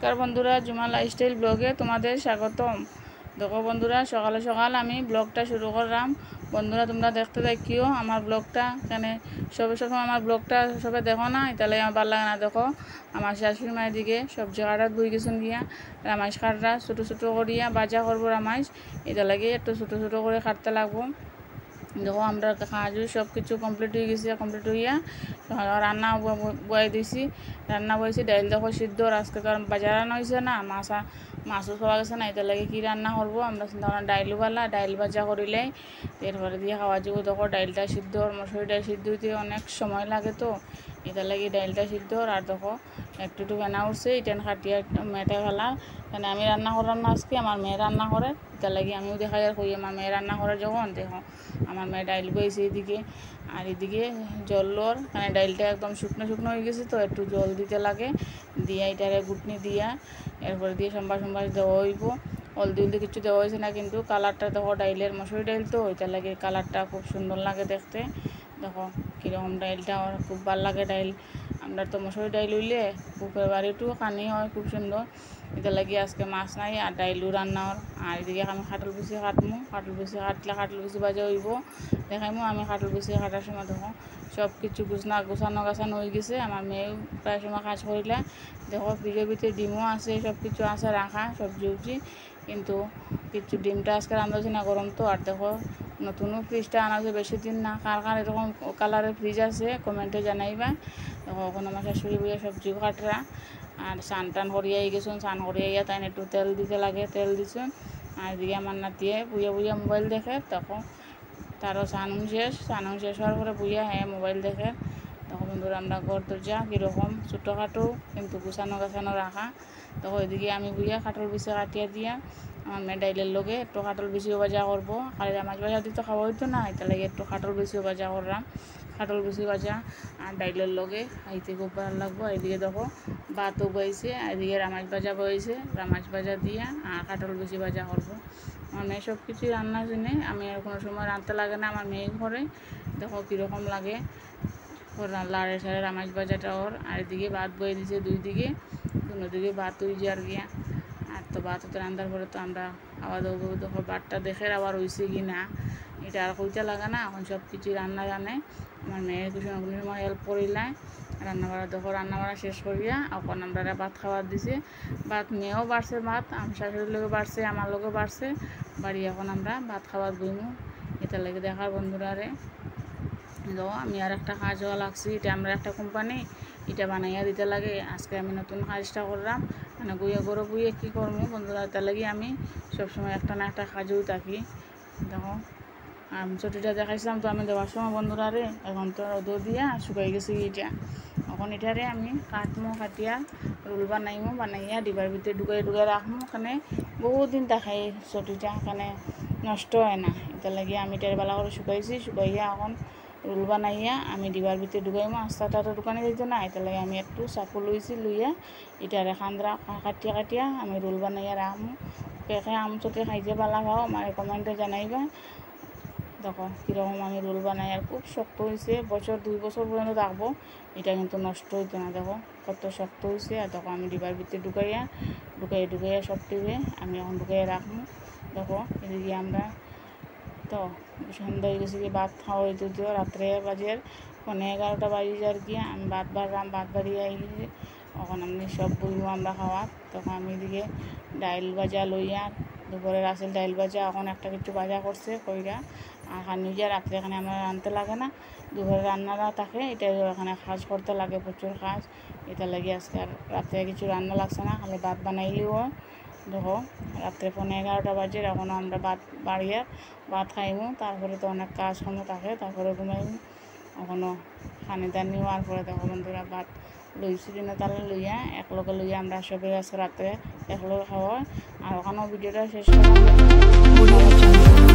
নমস্কার বন্ধুরা, জুমা লাইফস্টাইল ব্লগে তোমাদের স্বাগতম। দেখো বন্ধুরা, সকালে সকাল আমি ব্লগটা শুরু করলাম। বন্ধুরা তোমরা দেখতে দেখিও আমার ব্লগটা। এখানে সবসময় আমার ব্লগটা সবাই দেখো না, তাহলে আমার ভালো লাগে না। দেখো আমার শাশুড়ি মায়ের দিকে সবজি কাটা ধুই গেছেন গিয়া রামাইশ কাটরা ছোটো ছোটো করিয়া বাজা করবো রামাইশ, এটা লাগে একটু ছোটো ছোটো করে কাটতে লাগবো। দেখো আমরা কাজু সব কিছু কমপ্লিট হয়ে গেছে, কমপ্লিট হইয়া রান্না বয়াই দিয়েছি। রান্না বয়েছি ডাইল দেখো সিদ্ধ। আজকে তো আর বাজার আনা হয়েছে না, মাছও খাওয়া গেছে না, এটার লাগে কী রান্না করবো আমরা চিন্তা করলাম ডাইলও বালা ডাইল ভাজা করিলে এরপরে দিয়ে খাওয়া যাবো। দেখো ডাইলটা সিদ্ধ, মসুরি ডাইল সিদ্ধ হইতে অনেক সময় লাগে, তো এটার লাগে ডাইলটা সিদ্ধ। আর দেখো একটু একটু ফেনা উঠছে, এটা খাটিয়া মেটে ফেলা। মানে আমি রান্না করলাম না আজকে, আমার মেয়ে রান্না করে, এটার লাগে আমিও দেখাই আর কই আমার মেয়ে রান্না করে যখন। দেখো আমার মেয়ে ডাইল বইছে এদিকে, আর এদিকে জলর মানে ডাইলটা একদম শুকনো শুকনো হয়ে গেছে, তো একটু জল দিতে লাগে। দিয়া এটারে গুটনি দিয়া এরপরে দিয়ে সম্বার দেওয়া হইব। হলদি হলদি কিছু দেওয়া হয়েছে না, কিন্তু কালারটা দেখো ডাইলের মসুরি ডাইল তো ওইটার লাগে কালারটা খুব সুন্দর লাগে দেখতে। দেখো কীরকম ডাইলটা আমার খুব ভালো লাগে। ডাইল আমরা তো মসুরি ডাইল হইলে বুকের বাড়িটাও কানি হয় খুব সুন্দর। এটা লাগি আজকে মাছ নাই আর ডাইলও রান্না হর। আর এদিকে আমি কাটল বেশি কাটমু, কাটল বেশি কাটলে কাটল বেশি বাজা হইব দেখাইমু। আমি কাটল বেশি কাটার সময় দেখো সব কিছু গোছানো গাছানো হয়ে গেছে। আমার মেয়েও প্রায় সময় কাজ করিলে। দেখো ফ্রিজের ভিতরে ডিমও আছে, সব কিছু আছে রাখা সবজি উবজি, কিন্তু কিছু ডিমটা আজকে রান্না হচ্ছে না, গরম তো। আর দেখো নতুনও ফ্রিজটা আনা হয়েছে বেশি দিন না। কার কার এরকম কালারের ফ্রিজ আছে কমেন্টে জানাইবা। দেখো এখন আমার শাশুড়ি বইয়া সবজিও কাটরা আর স্নান টান করিয়াই গেছুন। স্নান করিয়া তাই একটু তেল দিতে লাগে, তেল দিছুন। আর এদিকে আমার নাতিয়ে বুইয়া বুইয়া মোবাইল দেখে। তখন তারও স্নান শেষ হওয়ার পরে বুইয়া মোবাইল দেখে। তখন বন্ধুরা আমরা ঘর দরজা কীরকম ছোটোখাটো কিন্তু গুছানো গাছানো রাখা। তখন এদিকে আমি বুইয়া কাটল বেশি কাটিয়া দিয়া আমার মেয়ে ডাইলের লগে একটু কাটল বেশিও ভাজা করবো। খালি মাছ ভাজা দিতে খাওয়া হইতো না, এটা লাগে একটু কাটল বেশিও ভাজা করলাম। কাটল বেশি ভাজা আর ডাইলের লগে খাইতে খুব ভালো লাগবো। এদিকে দেখো ভাতও বইছে, এদিকে রামাছ ভাজা বইছে, রামাছ ভাজা দিয়া আর কাটল বেশি ভাজা করবো। আমার মেয়ে সব কিছুই রান্না জেনে, আমি আর কোনো সময় রাঁধতে লাগে না, আমার মেয়ে করে। দেখো কীরকম লাগে লাড়ে সাড়ে রামাছ ভাজাটা ওর। আর এদিকে ভাত বয়ে দিছে দুই দিকে, দুদিকে ভাত হয়ে আর গিয়া। আর তো ভাত হতে রান্নার পরে তো আমরা খাওয়া দাওয়া। দেখো ভাতটা দেখে আবার হয়েছে কি না এটা আর কইতে লাগে না, এখন সব কিছুই রান্না জানে। আমার মেয়ের কিছু কোনো সময় হেল্প করিলাম রান্না বাড়া। দেখো রান্না বাড়া শেষ করিয়া এখন আমরা ভাত খাওয়ার দিছে। ভাত মেয়েও বাড়ছে, ভাত আমার শাশুড়ির লোকে বাড়ছে, আমার লোকে বাড়ছে বাড়ি। এখন আমরা ভাত খাওয়ার বইমু, এটা লাগে দেখার বন্ধুরা রে। দেখো আমি আর একটা কাজ হওয়া লাগছি, এটা আমরা একটা কোম্পানি, এটা বানাইয়া দিতে লাগে। আজকে আমি নতুন কাজটা করলাম, মানে বইয়ে গরো বইয়ে কী করবো বন্ধুরা, তার লাগে আমি সবসময় একটা না একটা কাজেও থাকি। দেখো ছুটিটা দেখাইছিলাম তো আমি দেওয়ার সময় বন্ধুরা রে, এখন তো রোদও দিয়া শুকাই গেছি এটা। এখন এটারে আমি কাটমো, কাটিয়া রোল বানাইয়া ডিবার ভিতরে ঢুকাই রাখবো। ওখানে বহুদিন দেখাই ছুটিটা, এখানে নষ্ট হয় না। এটা লাগে আমি এটার বেলা করে শুকাইয়া এখন রোল বানাইয়া আমি ডিবার ভিতরে ঢুকাইমো। আস্তাটা দোকানে যেত না, এটা লাগে আমি একটু চাকু লইয়া এটারে খান্দ্রা কাটিয়া আমি রোল বানাইয়া রাখবো। কেকে আমচতে খাইতে পালা খাও আমার কমেন্টে জানাইবা। দেখো কীরকম আমি রোল বানাই, আর খুব শক্ত হয়েছে, 2 বছর পর্যন্ত থাকবো, এটা কিন্তু নষ্ট হইতো না। দেখো কত শক্ত হয়েছে। আর দেখো আমি ডিবার ভিতরে ঢুকাইয়া সব টিপে আমি এখন ঢুকাইয়া রাখবো। দেখো এদিকে আমরা তো সন্ধ্যা হয়ে গেছে, ভাত খাওয়া হইতে দিও রাত্রে বাজে 11:30 বাজে আর কি। আমি ভাত বাড়িয়ে আই গেছি, এখন আমি সব বইমু আমরা খাওয়া। তখন আমি এদিকে ডাইল ভাজা লইয়া দুপুরে আসল ডাইল ভাজা, এখন একটা কিছু ভাজা করছে কইরা আর খানিজা রাত্রে এখানে আমার রাঁধতে লাগে না, দুপুরে রান্নারা থাকে, এটা এখানে কাজ করতে লাগে প্রচুর কাজ। এটা লাগে আজকে আর রাত্রে কিছু রান্না লাগছে না, খালি ভাত বানাইলেও। দেখো রাত্রে 11:30 বাজে, এখনও আমরা ভাত খাইমু, তারপরে তো অনেক কাজ কমও থাকে, তারপরে ঘুমাইমু। এখনও খানি দান নেওয়ার পরে দেখো বন্ধুরা ভাত লইছি কিনা তাহলে লইয়া একলগে লইয়া আমরা সবাই আজকে রাত্রে একলগে খাওয়া। আর ওখানেও ভিডিওটা শেষ করা।